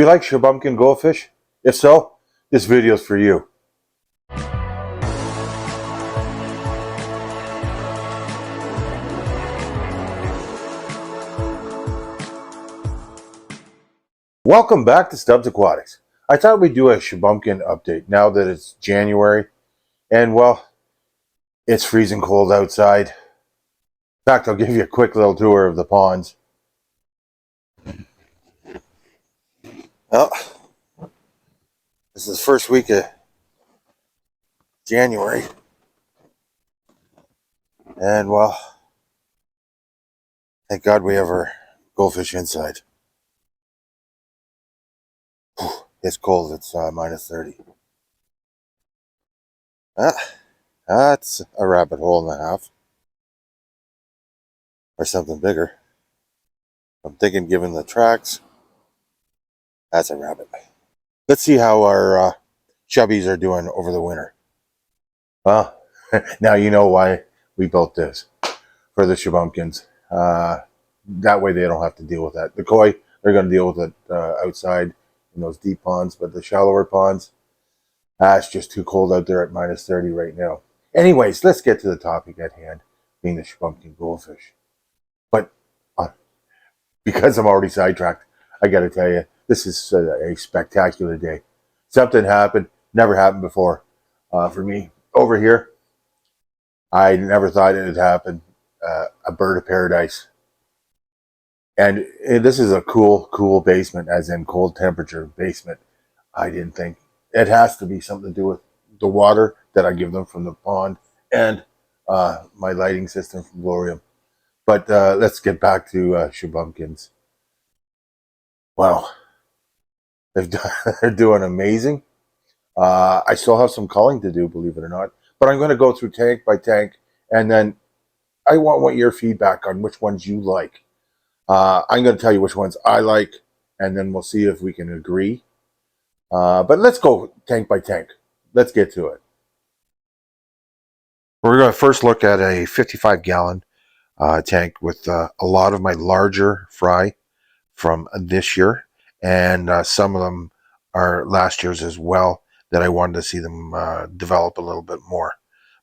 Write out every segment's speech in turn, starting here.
Do you like Shubunkin Goldfish? If so, this video is for you. Welcome back to Stubs Aquatics. I thought we'd do a Shubunkin update now that it's January and, well, it's freezing cold outside. In fact, I'll give you a quick little tour of the ponds. Well, this is the first week of January. And, well, thank God we have our goldfish inside. It's cold. It's minus 30. That's a rabbit hole and a half. Or something bigger. I'm thinking, given the tracks, that's a rabbit. Let's see how our chubbies are doing over the winter. Well, now you know why we built this. For the Shubunkins. That way they don't have to deal with that. The koi, they're going to deal with it outside in those deep ponds, but the shallower ponds, it's just too cold out there at minus 30 right now. Anyways, let's get to the topic at hand, being the Shubunkin Goldfish. But because I'm already sidetracked, I got to tell you, this is a spectacular day. Something happened, never happened before for me. Over here, I never thought it would happen. A bird of paradise. And this is a cool basement, as in cold temperature basement. I didn't think. It has to be something to do with the water that I give them from the pond and my lighting system from Glorium. But let's get back to Shubunkins. Wow. They're doing amazing. I still have some culling to do, believe it or not. But I'm going to go through tank by tank, and then I want your feedback on which ones you like. I'm going to tell you which ones I like, and then we'll see if we can agree. But let's go tank by tank. Let's get to it. We're going to first look at a 55-gallon tank with a lot of my larger fry from this year, and some of them are last year's as well that I wanted to see them develop a little bit more.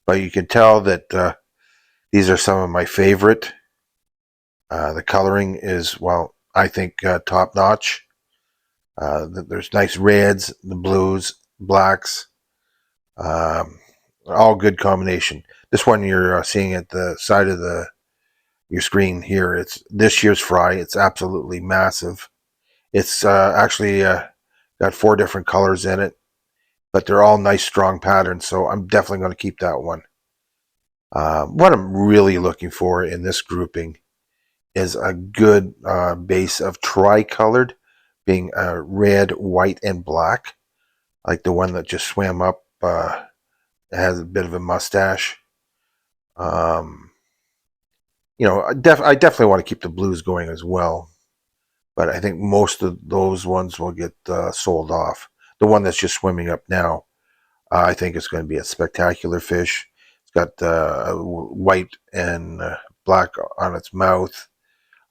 But you can tell that these are some of my favorite. The coloring is, well, I think top-notch. There's nice reds, the blues, blacks, all good combination. This one you're seeing at the side of your screen here, it's this year's fry. It's absolutely massive. It's actually got 4 different colors in it, but they're all nice, strong patterns, so I'm definitely going to keep that one. What I'm really looking for in this grouping is a good base of tricolored, being red, white, and black, like the one that just swam up. Has a bit of a mustache. I definitely want to keep the blues going as well, but I think most of those ones will get sold off. The one that's just swimming up now, I think it's going to be a spectacular fish. It's got white and black on its mouth.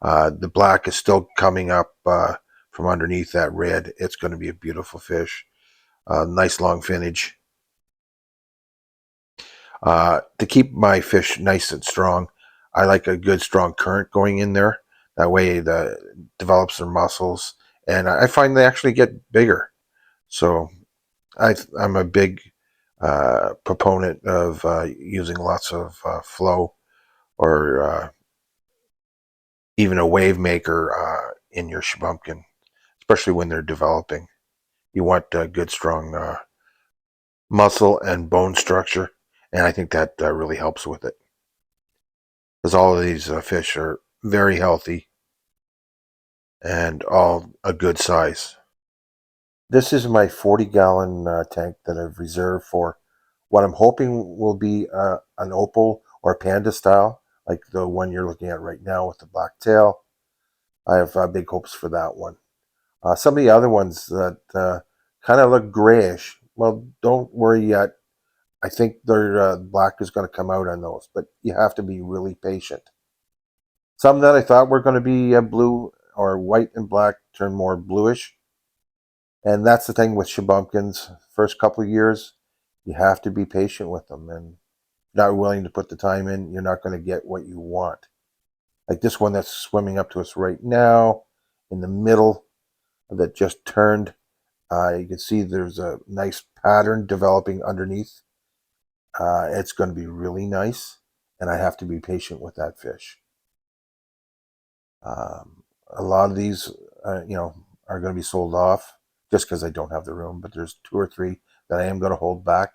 The black is still coming up from underneath that red. It's going to be a beautiful fish. Nice long finnage. To keep my fish nice and strong, I like a good strong current going in there. That way it develops their muscles, and I find they actually get bigger. So I'm a big proponent of using lots of flow or even a wave maker in your Shubunkin, especially when they're developing. You want good strong muscle and bone structure, and I think that really helps with it, because all of these fish are very healthy and all a good size. This is my 40-gallon tank that I've reserved for what I'm hoping will be an opal or panda style, like the one you're looking at right now with the black tail. I have big hopes for that one. Some of the other ones that kind of look grayish, well, don't worry yet. I think their black is going to come out on those, but you have to be really patient. Some that I thought were going to be blue or white and black turn more bluish. And that's the thing with shubunkins. First couple of years, you have to be patient with them, and not willing to put the time in, you're not going to get what you want. Like this one that's swimming up to us right now, in the middle, that just turned. You can see there's a nice pattern developing underneath. It's going to be really nice, and I have to be patient with that fish. A lot of these, are going to be sold off just because I don't have the room. But there's 2 or 3 that I am going to hold back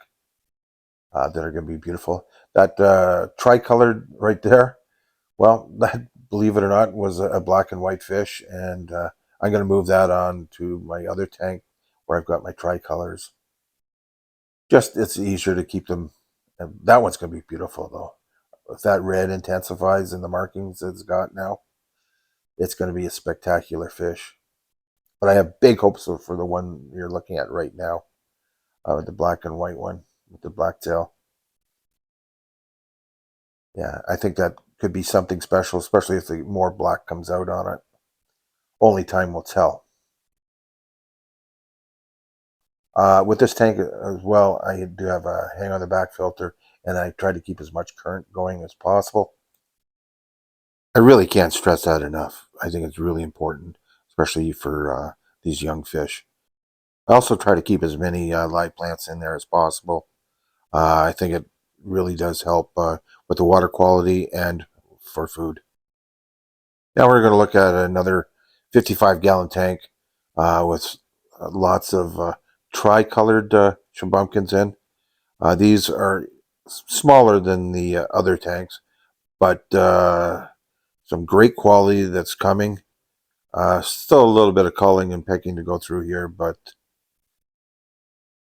that are going to be beautiful. That tricolored right there, well, that, believe it or not, was a black and white fish, and I'm going to move that on to my other tank where I've got my tricolors. Just it's easier to keep them. And that one's going to be beautiful though. If that red intensifies in the markings it's got now, it's going to be a spectacular fish. But I have big hopes for the one you're looking at right now, the black and white one with the black tail. Yeah, I think that could be something special, especially if the more black comes out on it. Only time will tell. With this tank as well, I do have a hang on the back filter, and I try to keep as much current going as possible. I really can't stress that enough. I think it's really important, especially for these young fish. I also try to keep as many live plants in there as possible. I think it really does help with the water quality and for food. Now we're going to look at another 55-gallon tank with lots of tricolored shubunkins in. These are smaller than the other tanks, but some great quality that's coming. Still a little bit of culling and pecking to go through here, but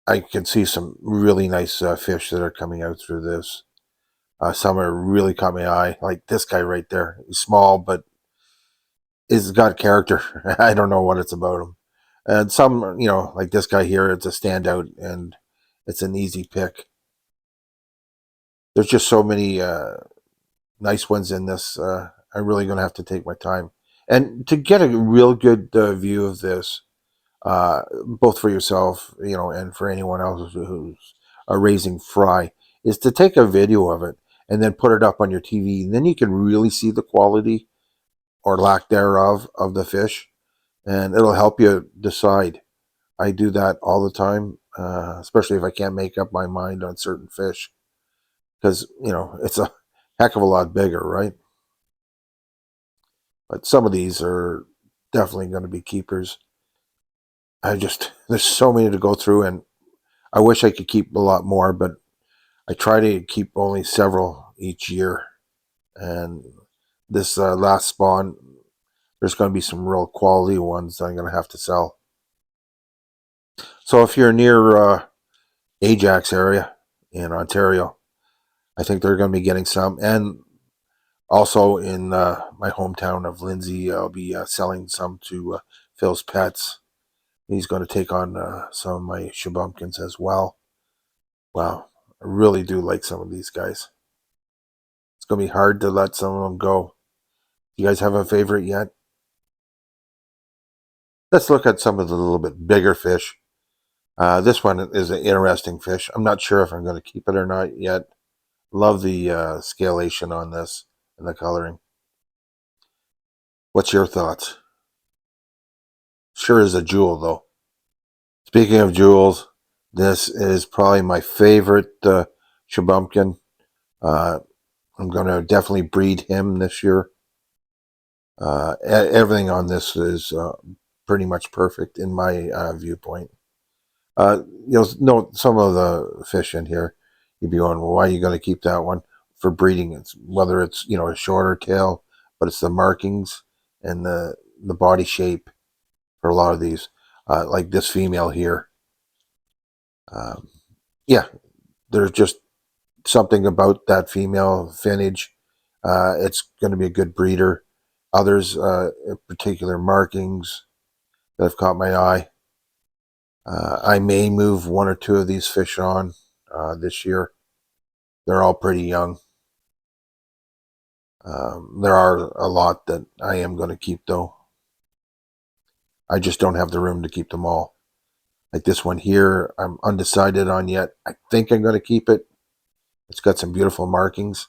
I can see some really nice fish that are coming out through this. Some are really caught my eye, like this guy right there. He's small, but he's got character. I don't know what it's about him. And some, like this guy here, it's a standout and it's an easy pick. There's just so many nice ones in this. I'm really going to have to take my time. And to get a real good view of this, both for yourself, and for anyone else who's raising fry, is to take a video of it and then put it up on your TV. And then you can really see the quality or lack thereof of the fish, and it'll help you decide. I do that all the time, especially if I can't make up my mind on certain fish, because it's a heck of a lot bigger, right? But some of these are definitely going to be keepers. There's so many to go through, and I wish I could keep a lot more, but I try to keep only several each year. And this last spawn, there's going to be some real quality ones that I'm going to have to sell. So if you're near Ajax area in Ontario, I think they're going to be getting some. And also in my hometown of Lindsay, I'll be selling some to Phil's Pets. He's going to take on some of my shubunkins as well. Wow, I really do like some of these guys. It's going to be hard to let some of them go. You guys have a favorite yet? Let's look at some of the little bit bigger fish. This one is an interesting fish. I'm not sure if I'm going to keep it or not yet. Love the scalation on this and the coloring. What's your thoughts? Sure is a jewel, though. Speaking of jewels, this is probably my favorite shubunkin. I'm going to definitely breed him this year. Everything on this is pretty much perfect in my viewpoint. Some of the fish in here, you'd be going, well, why are you going to keep that one? For breeding, it's whether it's a shorter tail, but it's the markings and the body shape for a lot of these, like this female here. Yeah, there's just something about that female finnage. It's going to be a good breeder. Others, particular markings that have caught my eye. I may move 1 or 2 of these fish on this year. They're all pretty young. There are a lot that I am going to keep, though. I just don't have the room to keep them all. Like this one here, I'm undecided on yet. I think I'm going to keep it. It's got some beautiful markings.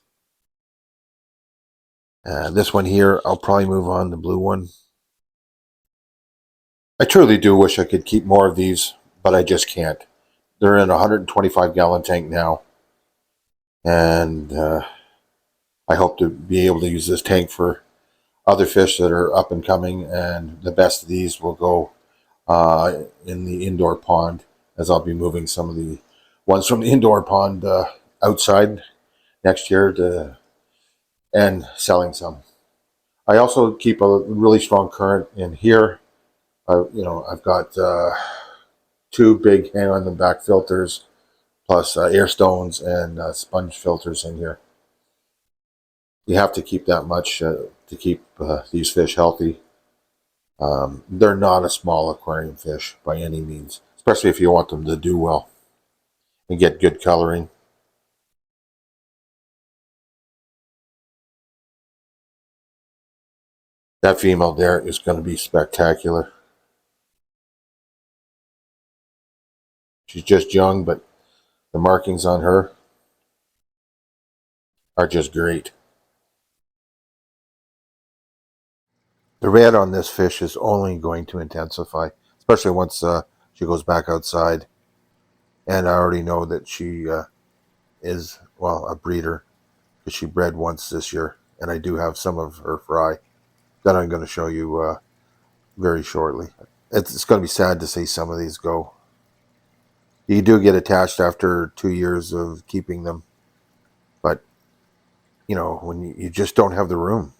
This one here, I'll probably move on, the blue one. I truly do wish I could keep more of these, but I just can't. They're in a 125-gallon tank now. And I hope to be able to use this tank for other fish that are up and coming. And the best of these will go in the indoor pond, as I'll be moving some of the ones from the indoor pond outside next year and selling some. I also keep a really strong current in here. I've got 2 big hang on the back filters, plus air stones and sponge filters in here. You have to keep that much to keep these fish healthy. They're not a small aquarium fish by any means, especially if you want them to do well and get good coloring. That female there is going to be spectacular. She's just young, but the markings on her are just great. The red on this fish is only going to intensify, especially once she goes back outside. And I already know that she is, well, a breeder, because she bred once this year. And I do have some of her fry that I'm going to show you very shortly. It's going to be sad to see some of these go. You do get attached after 2 years of keeping them. But, when you just don't have the room.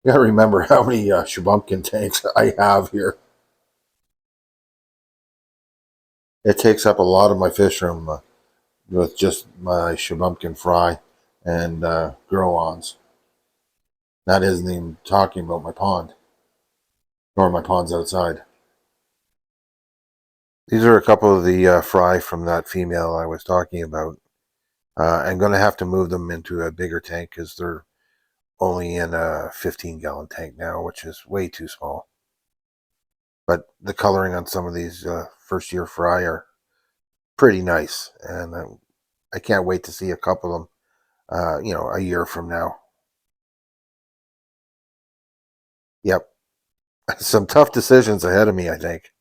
You got to remember how many Shubunkin tanks I have here. It takes up a lot of my fish room with just my Shubunkin fry and grow-ons. That isn't even talking about my pond, nor my ponds outside. These are a couple of the fry from that female I was talking about. I'm going to have to move them into a bigger tank because they're only in a 15-gallon tank now, which is way too small. But the coloring on some of these first-year fry are pretty nice, and I can't wait to see a couple of them, a year from now. Yep. Some tough decisions ahead of me, I think.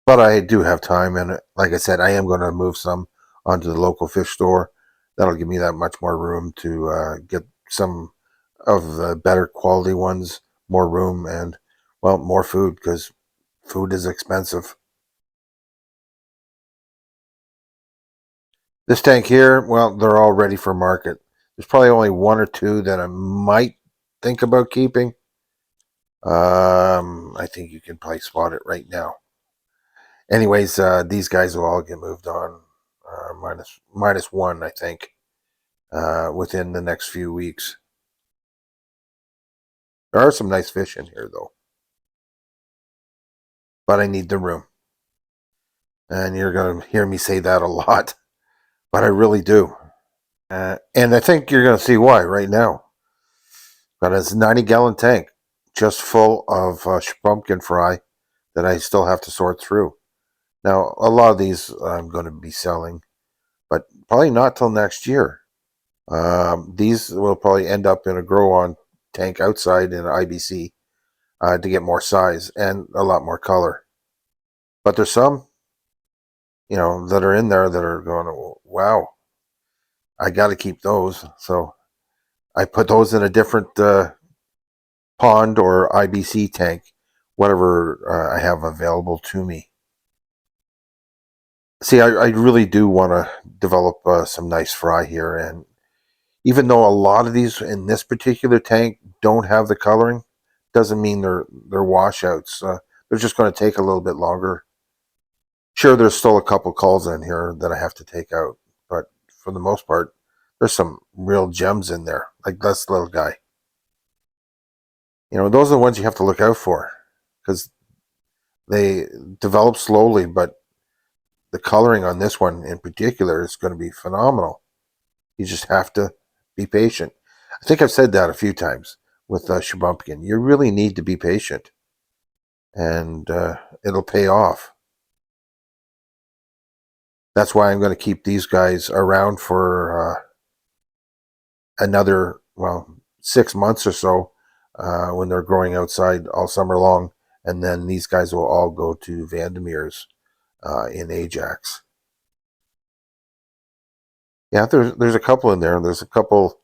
But I do have time, and like I said, I am going to move some onto the local fish store. That'll give me that much more room to get some of the better quality ones, more room, and, well, more food, because food is expensive. This tank here, well, they're all ready for market. There's probably only 1 or 2 that I might think about keeping. I think you can probably spot it right now. Anyways, these guys will all get moved on, minus 1, I think, within the next few weeks. There are some nice fish in here, though. But I need the room. And you're going to hear me say that a lot. But I really do. And I think you're going to see why right now. Got a 90-gallon tank just full of pumpkin fry that I still have to sort through. Now, a lot of these I'm going to be selling, but probably not till next year. These will probably end up in a grow-on tank outside in an IBC to get more size and a lot more color. But there's some, that are in there that are going, wow, I got to keep those. So I put those in a different pond or IBC tank, whatever I have available to me. See, I really do want to develop some nice fry here, and even though a lot of these in this particular tank don't have the coloring, doesn't mean they're washouts. They're just going to take a little bit longer. Sure, there's still a couple calls in here that I have to take out, but for the most part, there's some real gems in there, like this little guy. Those are the ones you have to look out for, because they develop slowly, but the coloring on this one in particular is going to be phenomenal. You just have to be patient. I think I've said that a few times with Shubunkin. You really need to be patient, and it'll pay off. That's why I'm going to keep these guys around for another, well, 6 months or so when they're growing outside all summer long. And then these guys will all go to Vandermeer's in Ajax. Yeah, there's a couple in there. There's a couple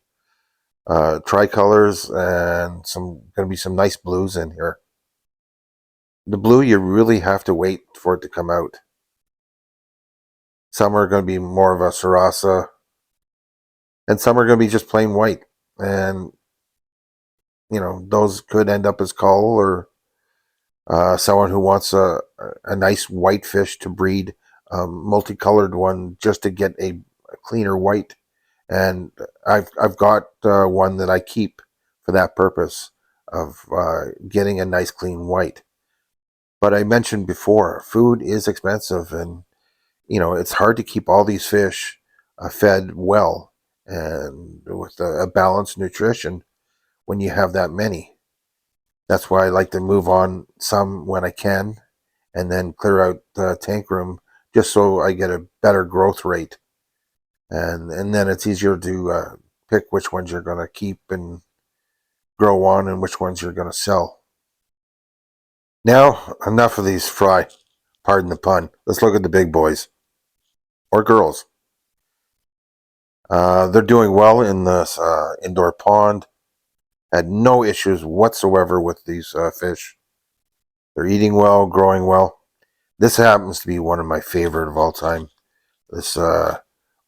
tricolors and going to be some nice blues in here. The blue, you really have to wait for it to come out. Some are going to be more of a Sarasa, and some are going to be just plain white. And, you know, those could end up as cull, or someone who wants a nice white fish to breed, multicolored one just to get a cleaner white. And I've got one that I keep for that purpose of getting a nice clean white. But I mentioned before, food is expensive, and you know it's hard to keep all these fish fed well and with a balanced nutrition when you have that many. That's why I like to move on some when I can, and then clear out the tank room just so I get a better growth rate, and then it's easier to pick which ones you're going to keep and grow on and which ones you're going to sell. Now, enough of these fry. Pardon the pun. Let's look at the big boys. Or girls. They're doing well in this indoor pond. Had no issues whatsoever with these fish. They're eating well, growing well. This happens to be one of my favorite of all time. This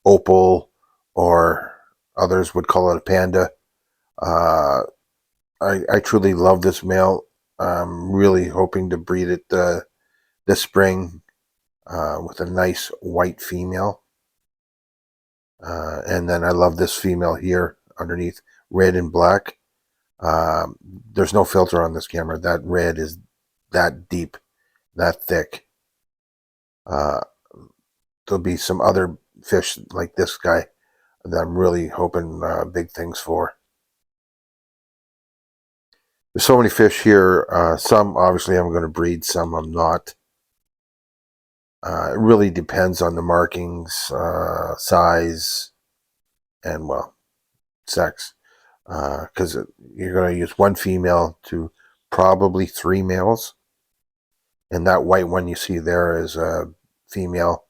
Opal, or others would call it a panda. I truly love this male. I'm really hoping to breed it this spring with a nice white female. And then I love this female here underneath, red and black. There's no filter on this camera. That red is that deep, that thick. There'll be some other fish like this guy that I'm really hoping big things for. There's so many fish here. Some obviously I'm going to breed, some I'm not. It really depends on the markings, size, and well, sex. Because you're going to use one female to probably 3 males. And that white one you see there is a female.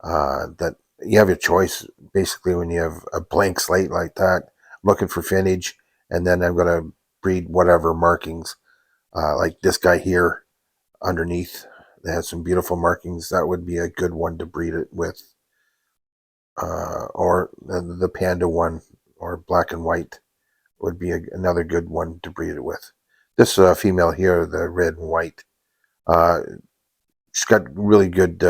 That you have your choice basically when you have a blank slate like that. I'm looking for finnage, and then I'm going to breed whatever markings, like this guy here underneath. They have some beautiful markings. That would be a good one to breed it with, or the panda one, or black and white would be another good one to breed it with. This female here, the red and white, she's got really good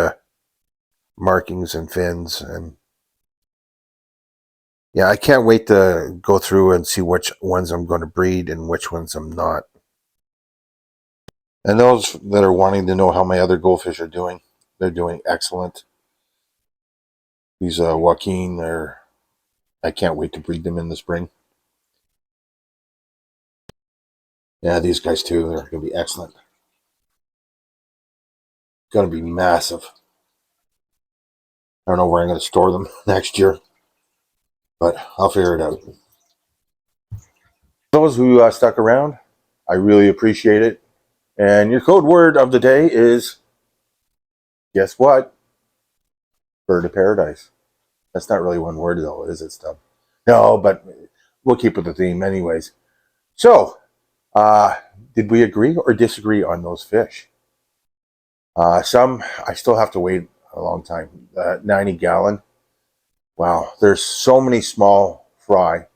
markings and fins, and yeah, I can't wait to go through and see which ones I'm going to breed and which ones I'm not. And those that are wanting to know how my other goldfish are doing, they're doing excellent. These Joaquin, I can't wait to breed them in the spring. Yeah, these guys too, they're going to be excellent. Going to be massive. I don't know where I'm going to store them next year, but I'll figure it out. Those who stuck around, I really appreciate it. And your code word of the day is, guess what? Bird of paradise. That's not really one word though, is it, Stub? No, but we'll keep with the theme anyways. So, did we agree or disagree on those fish? Some, I still have to wait a long time. 90 gallon. Wow, there's so many small fry.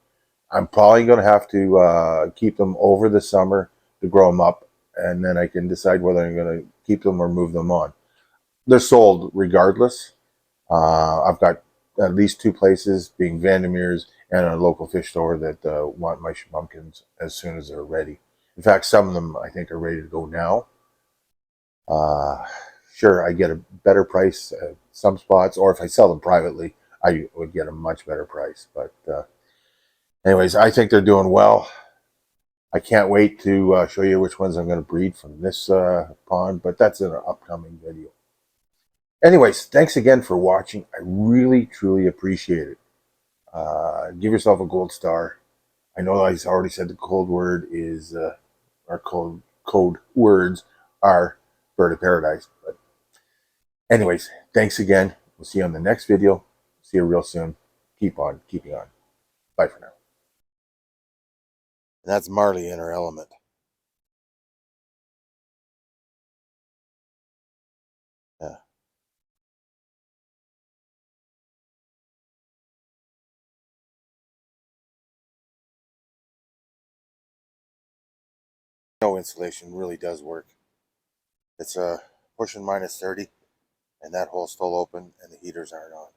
I'm probably going to have to keep them over the summer to grow them up, and then I can decide whether I'm going to keep them or move them on. They're sold regardless. I've got at least 2 places, being Vandermeer's and a local fish store, that want my shubunkins as soon as they're ready. In fact, some of them I think are ready to go now. Sure, I get a better price at some spots, or if I sell them privately, I would get a much better price. But anyways, I think they're doing well. I can't wait to show you which ones I'm going to breed from this pond, but that's in an upcoming video. Anyways, thanks again for watching. I really, truly appreciate it. Give yourself a gold star. I know I already said the code word is, our code words are bird of paradise. But anyways, thanks again. We'll see you on the next video. See you real soon. Keep on keeping on. Bye for now. And that's Marley in her element. Yeah. No insulation really does work. It's pushing -30, and that hole's still open, and the heaters aren't on.